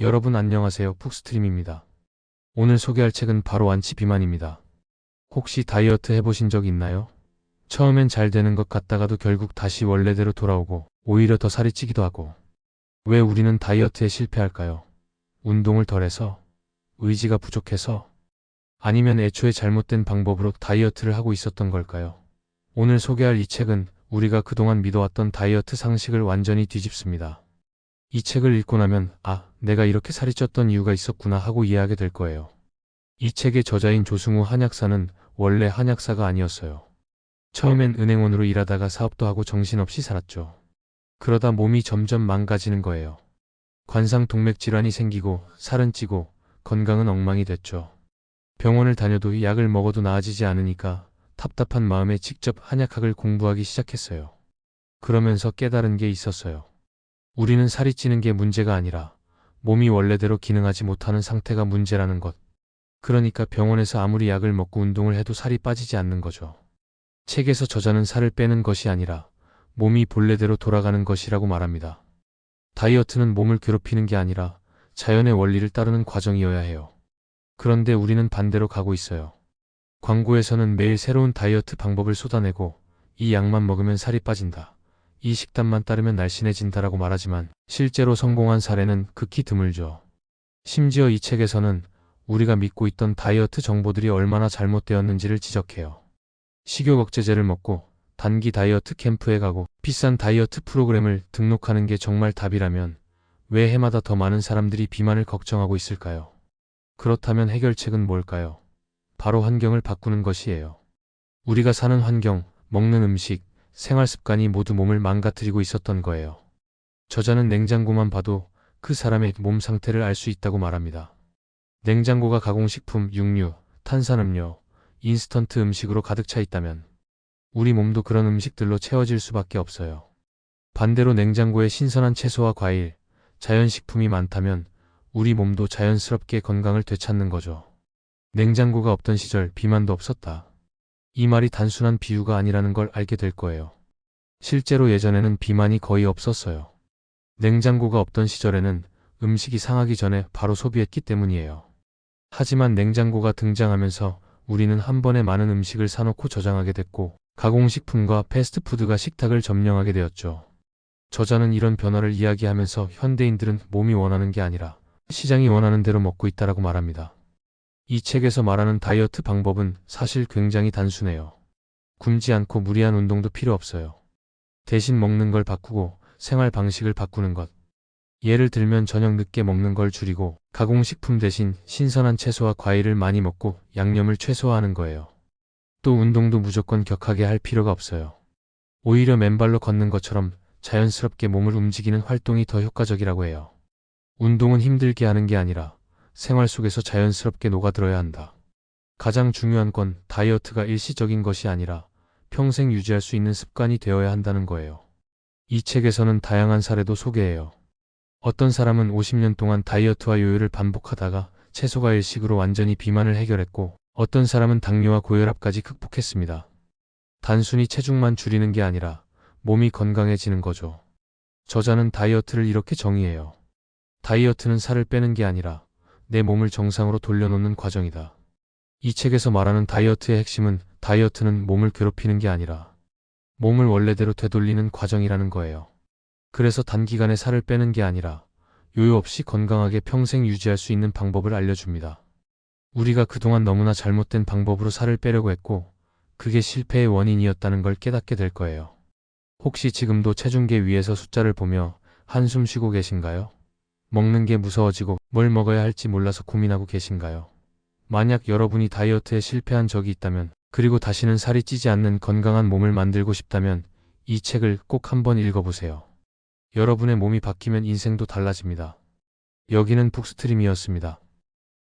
여러분 안녕하세요. 푹스트림입니다. 오늘 소개할 책은 바로 완치 비만입니다. 혹시 다이어트 해보신 적 있나요? 처음엔 잘 되는 것 같다가도 결국 다시 원래대로 돌아오고 오히려 더 살이 찌기도 하고. 왜 우리는 다이어트에 실패할까요? 운동을 덜해서? 의지가 부족해서? 아니면 애초에 잘못된 방법으로 다이어트를 하고 있었던 걸까요? 오늘 소개할 이 책은 우리가 그동안 믿어왔던 다이어트 상식을 완전히 뒤집습니다. 이 책을 읽고 나면 내가 이렇게 살이 쪘던 이유가 있었구나 하고 이해하게 될 거예요. 이 책의 저자인 조승우 한약사는 원래 한약사가 아니었어요. 처음엔 은행원으로 일하다가 사업도 하고 정신없이 살았죠. 그러다 몸이 점점 망가지는 거예요. 관상 동맥 질환이 생기고 살은 찌고 건강은 엉망이 됐죠. 병원을 다녀도 약을 먹어도 나아지지 않으니까 답답한 마음에 직접 한약학을 공부하기 시작했어요. 그러면서 깨달은 게 있었어요. 우리는 살이 찌는 게 문제가 아니라 몸이 원래대로 기능하지 못하는 상태가 문제라는 것. 그러니까 병원에서 아무리 약을 먹고 운동을 해도 살이 빠지지 않는 거죠. 책에서 저자는 살을 빼는 것이 아니라 몸이 본래대로 돌아가는 것이라고 말합니다. 다이어트는 몸을 괴롭히는 게 아니라 자연의 원리를 따르는 과정이어야 해요. 그런데 우리는 반대로 가고 있어요. 광고에서는 매일 새로운 다이어트 방법을 쏟아내고 이 약만 먹으면 살이 빠진다. 이 식단만 따르면 날씬해진다라고 말하지만 실제로 성공한 사례는 극히 드물죠. 심지어 이 책에서는 우리가 믿고 있던 다이어트 정보들이 얼마나 잘못되었는지를 지적해요. 식욕 억제제를 먹고 단기 다이어트 캠프에 가고 비싼 다이어트 프로그램을 등록하는 게 정말 답이라면 왜 해마다 더 많은 사람들이 비만을 걱정하고 있을까요? 그렇다면 해결책은 뭘까요? 바로 환경을 바꾸는 것이에요. 우리가 사는 환경, 먹는 음식, 생활 습관이 모두 몸을 망가뜨리고 있었던 거예요. 저자는 냉장고만 봐도 그 사람의 몸 상태를 알 수 있다고 말합니다. 냉장고가 가공식품, 육류, 탄산음료, 인스턴트 음식으로 가득 차 있다면 우리 몸도 그런 음식들로 채워질 수밖에 없어요. 반대로 냉장고에 신선한 채소와 과일, 자연식품이 많다면 우리 몸도 자연스럽게 건강을 되찾는 거죠. 냉장고가 없던 시절 비만도 없었다. 이 말이 단순한 비유가 아니라는 걸 알게 될 거예요. 실제로 예전에는 비만이 거의 없었어요. 냉장고가 없던 시절에는 음식이 상하기 전에 바로 소비했기 때문이에요. 하지만 냉장고가 등장하면서 우리는 한 번에 많은 음식을 사놓고 저장하게 됐고 가공식품과 패스트푸드가 식탁을 점령하게 되었죠. 저자는 이런 변화를 이야기하면서 현대인들은 몸이 원하는 게 아니라 시장이 원하는 대로 먹고 있다라고 말합니다. 이 책에서 말하는 다이어트 방법은 사실 굉장히 단순해요. 굶지 않고 무리한 운동도 필요 없어요. 대신 먹는 걸 바꾸고 생활 방식을 바꾸는 것. 예를 들면 저녁 늦게 먹는 걸 줄이고 가공식품 대신 신선한 채소와 과일을 많이 먹고 양념을 최소화하는 거예요. 또 운동도 무조건 격하게 할 필요가 없어요. 오히려 맨발로 걷는 것처럼 자연스럽게 몸을 움직이는 활동이 더 효과적이라고 해요. 운동은 힘들게 하는 게 아니라 생활 속에서 자연스럽게 녹아들어야 한다. 가장 중요한 건 다이어트가 일시적인 것이 아니라 평생 유지할 수 있는 습관이 되어야 한다는 거예요. 이 책에서는 다양한 사례도 소개해요. 어떤 사람은 50년 동안 다이어트와 요요를 반복하다가 채소과 일식으로 완전히 비만을 해결했고 어떤 사람은 당뇨와 고혈압까지 극복했습니다. 단순히 체중만 줄이는 게 아니라 몸이 건강해지는 거죠. 저자는 다이어트를 이렇게 정의해요. 다이어트는 살을 빼는 게 아니라 내 몸을 정상으로 돌려놓는 과정이다. 이 책에서 말하는 다이어트의 핵심은 다이어트는 몸을 괴롭히는 게 아니라 몸을 원래대로 되돌리는 과정이라는 거예요. 그래서 단기간에 살을 빼는 게 아니라 요요 없이 건강하게 평생 유지할 수 있는 방법을 알려줍니다. 우리가 그동안 너무나 잘못된 방법으로 살을 빼려고 했고 그게 실패의 원인이었다는 걸 깨닫게 될 거예요. 혹시 지금도 체중계 위에서 숫자를 보며 한숨 쉬고 계신가요? 먹는 게 무서워지고 뭘 먹어야 할지 몰라서 고민하고 계신가요? 만약 여러분이 다이어트에 실패한 적이 있다면 그리고 다시는 살이 찌지 않는 건강한 몸을 만들고 싶다면 이 책을 꼭 한번 읽어보세요. 여러분의 몸이 바뀌면 인생도 달라집니다. 여기는 푹스트림이었습니다.